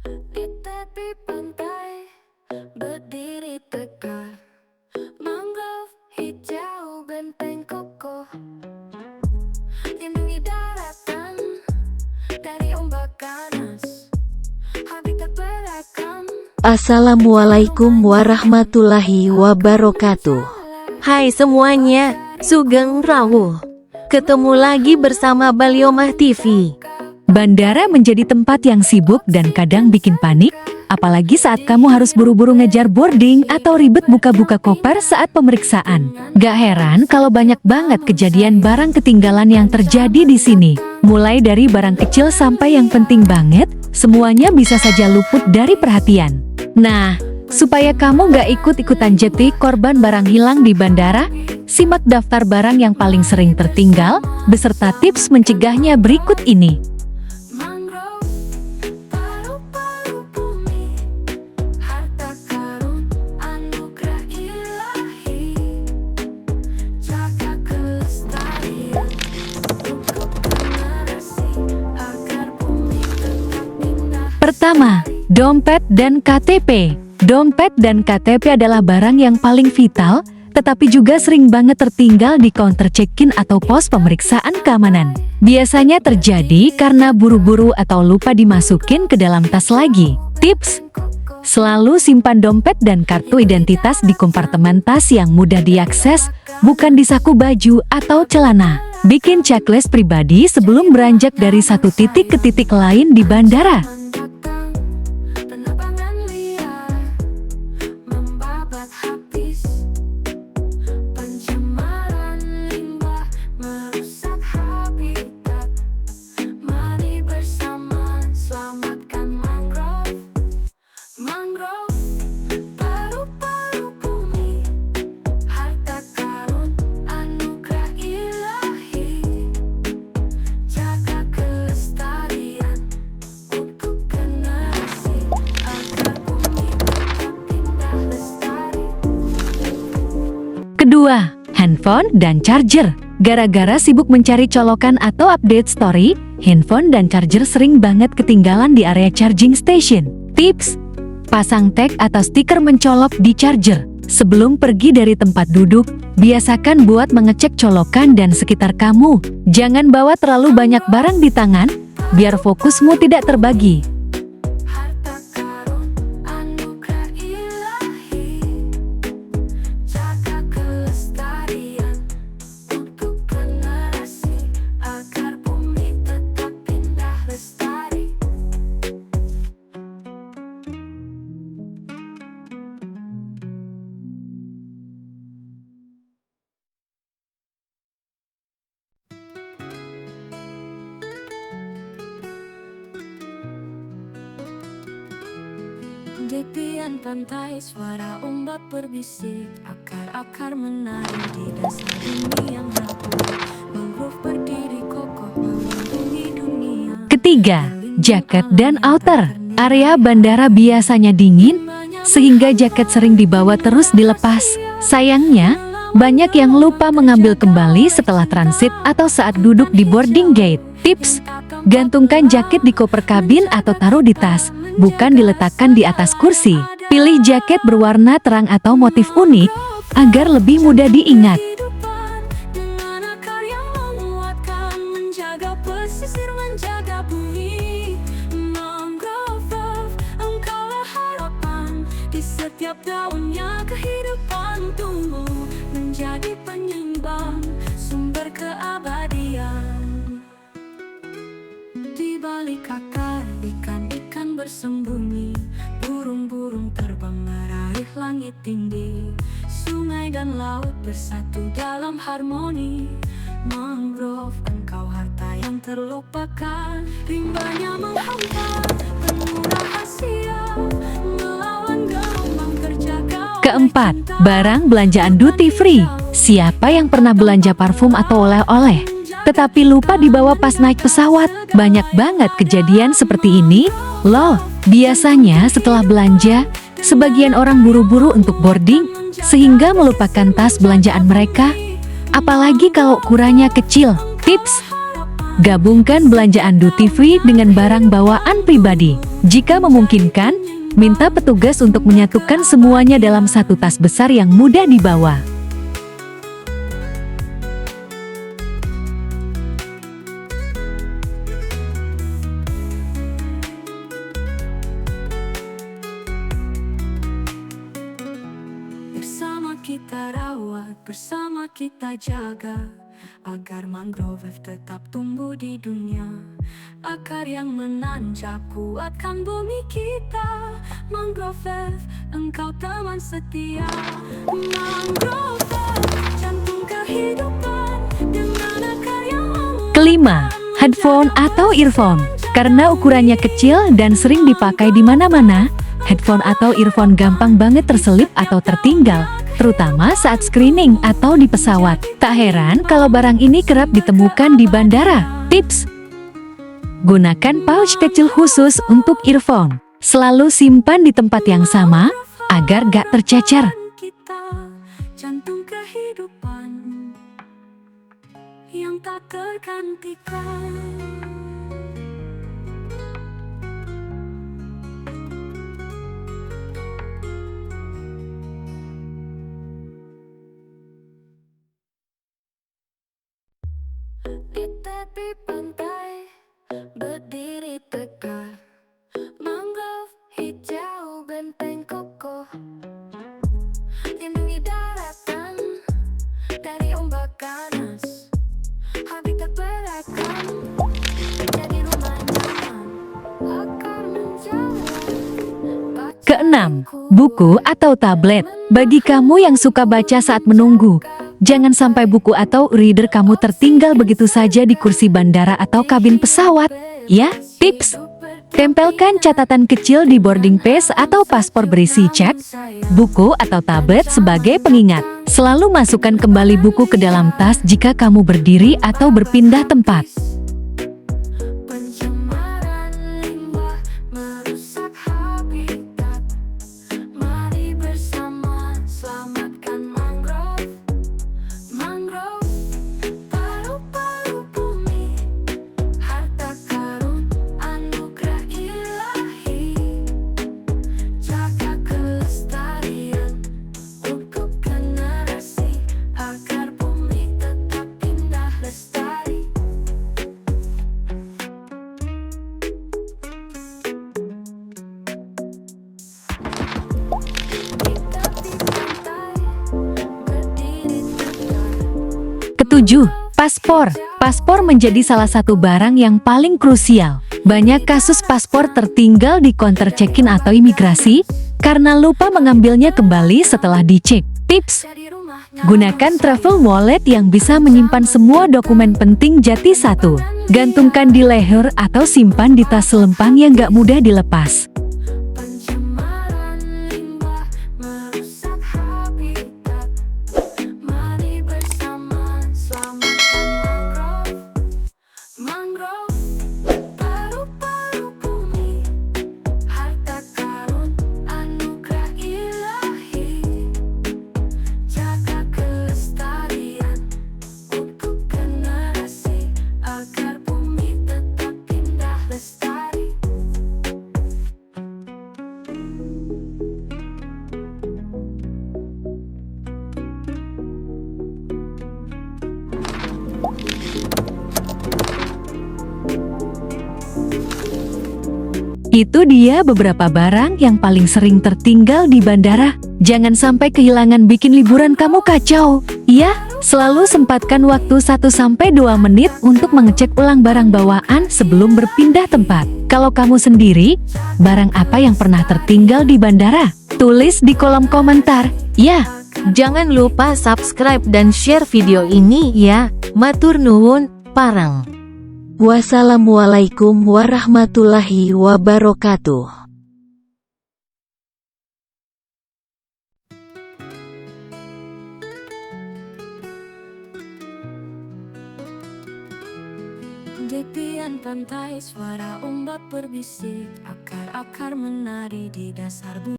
Di tepi pantai berdiri tegak, mangrove hijau benteng kokoh, lindungi daratan dari ombak ganas, habitat beragam. Assalamualaikum warahmatullahi wabarakatuh. Hai semuanya, Sugeng Rawuh. Ketemu lagi bersama Baliomah TV. Bandara menjadi tempat yang sibuk dan kadang bikin panik, apalagi saat kamu harus buru-buru ngejar boarding atau ribet buka-buka koper saat pemeriksaan. Gak heran kalau banyak banget kejadian barang ketinggalan yang terjadi di sini. Mulai dari barang kecil sampai yang penting banget, semuanya bisa saja luput dari perhatian. Nah, supaya kamu gak ikut-ikutan jadi korban barang hilang di bandara, simak daftar barang yang paling sering tertinggal, beserta tips mencegahnya berikut ini. Mangrove, paru-paru bumi, harta karun anugerah ilahi, jaga kelestarian untuk generasi agar bumi tetap indah. Pertama, dompet dan KTP. Dompet dan KTP adalah barang yang paling vital, tetapi juga sering banget tertinggal di counter check-in atau pos pemeriksaan keamanan. Biasanya terjadi karena buru-buru atau lupa dimasukin ke dalam tas lagi. Tips: selalu simpan dompet dan kartu identitas di kompartemen tas yang mudah diakses, bukan di saku baju atau celana. Bikin checklist pribadi sebelum beranjak dari satu titik ke titik lain di bandara. Penerbangan liar membabat habis, pencemaran limbah merusak habitat. Mari bersama selamatkan mangrove. Mangrove, paru-paru bumi, harta karun anugerah ilahi, jaga kelestarian untuk generasi agar bumi tetap indah lestari. Kedua, handphone dan charger. Gara-gara sibuk mencari colokan atau update story, handphone dan charger sering banget ketinggalan di area charging station. Tips: pasang tag atau stiker mencolok di charger. Sebelum pergi dari tempat duduk, biasakan buat mengecek colokan dan sekitar kamu. Jangan bawa terlalu banyak barang di tangan, biar fokusmu tidak terbagi. Harta karun anugerah ilahi, jaga kelestarian untuk generasi agar bumi tetap indah lestari. Di tepian pantai suara ombak berbisik, akar-akar menari di dasar bumi yang rapuh. Mangrove berdiri kokoh melindungi dunia. Ketiga, jaket dan outer. Area bandara biasanya dingin, sehingga jaket sering dibawa terus dilepas. Sayangnya, banyak yang lupa mengambil kembali setelah transit atau saat duduk di boarding gate. Tips: gantungkan jaket di koper kabin atau taruh di tas, bukan diletakkan di atas kursi. Pilih jaket berwarna terang atau motif unik, agar lebih mudah diingat. Kehidupan dengan akar yang menguatkan, menjaga pesisir, menjaga bumi. Mangrove, engkaulah harapan di setiap daunnya. Kehidupan tumbuh menjadi penyeimbang, sumber keabadian. Di balik akar ikan-ikan bersembunyi, burung-burung terbang meraih langit tinggi. Sungai dan laut bersatu dalam harmoni. Mangrove, engkau harta yang terlupakan. Rimbanya menghantar penuh rahasia, melawan gelombang terjaga. Keempat, barang belanjaan duty free. Siapa yang pernah belanja parfum atau oleh-oleh, tetapi lupa dibawa pas naik pesawat? Banyak banget kejadian seperti ini, loh. Biasanya setelah belanja, sebagian orang buru-buru untuk boarding, sehingga melupakan tas belanjaan mereka. Apalagi kalau ukurannya kecil. Tips: gabungkan belanjaan duty free dengan barang bawaan pribadi. Jika memungkinkan, minta petugas untuk menyatukan semuanya dalam satu tas besar yang mudah dibawa. Bersama kita rawat, bersama kita jaga, agar mangrove tetap tumbuh di dunia. Akar yang menanjak kuatkan bumi kita. Mangrove, engkau teman setia. Mangrove, jantung kehidupan dengan akar yang Kelima, headphone atau earphone. Karena ukurannya kecil dan sering dipakai di mana-mana, headphone atau earphone gampang banget terselip atau tertinggal, terutama saat screening atau di pesawat. Tak heran kalau barang ini kerap ditemukan di bandara. Tips: gunakan pouch kecil khusus untuk earphone. Selalu simpan di tempat yang sama agar gak tercecer. kita, jantung kehidupan yang tak tergantikan. Di tepi pantai berdiri tegak, mangrove hijau benteng kokoh, lindungi daratan dari ombak ganas. Habitat beragam jadi rumah nyaman, akar menjalar. Keenam, buku atau tablet. Bagi kamu yang suka baca saat menunggu, jangan sampai buku atau reader kamu tertinggal begitu saja di kursi bandara atau kabin pesawat. Ya, tips: tempelkan catatan kecil di boarding pass atau paspor berisi cek, buku atau tablet sebagai pengingat. Selalu masukkan kembali buku ke dalam tas jika kamu berdiri atau berpindah tempat. Pencemaran limbah merusak habitat. Mari bersama selamatkan mangrove. Mangrove, paru-paru bumi, harta karun anugerah ilahi. Jaga kelestarian untuk generasi, agar bumi tetap indah lestari. Di tepi pantai berdiri tegak. Ketujuh, paspor. Paspor menjadi salah satu barang yang paling krusial. Banyak kasus paspor tertinggal di counter check-in atau imigrasi karena lupa mengambilnya kembali setelah dicek. Tips: Jadi rumah gunakan travel wallet yang bisa menyimpan semua dokumen penting jati satu. Gantungkan di leher atau simpan di tas selempang yang gak mudah dilepas. pencemaran limbah merusak habitat. Mari bersama selamatkan mangrove. Mangrove, paru-paru bumi, harta karun anugerah ilahi. Jaga kelestarian untuk generasi, agar bumi tetap indah lestari. Itu dia beberapa barang yang paling sering tertinggal di bandara. Jangan sampai kehilangan, bikin liburan kamu kacau. Ya, selalu sempatkan waktu 1-2 menit untuk mengecek ulang barang bawaan sebelum berpindah tempat. Kalau kamu sendiri, barang apa yang pernah tertinggal di bandara? Tulis di kolom komentar. Ya, jangan lupa subscribe dan share video ini ya. Matur nuwun, parang. Wassalamualaikum warahmatullahi wabarakatuh. Di tepian pantai suara ombak berbisik, akar-akar menari di dasar bumi.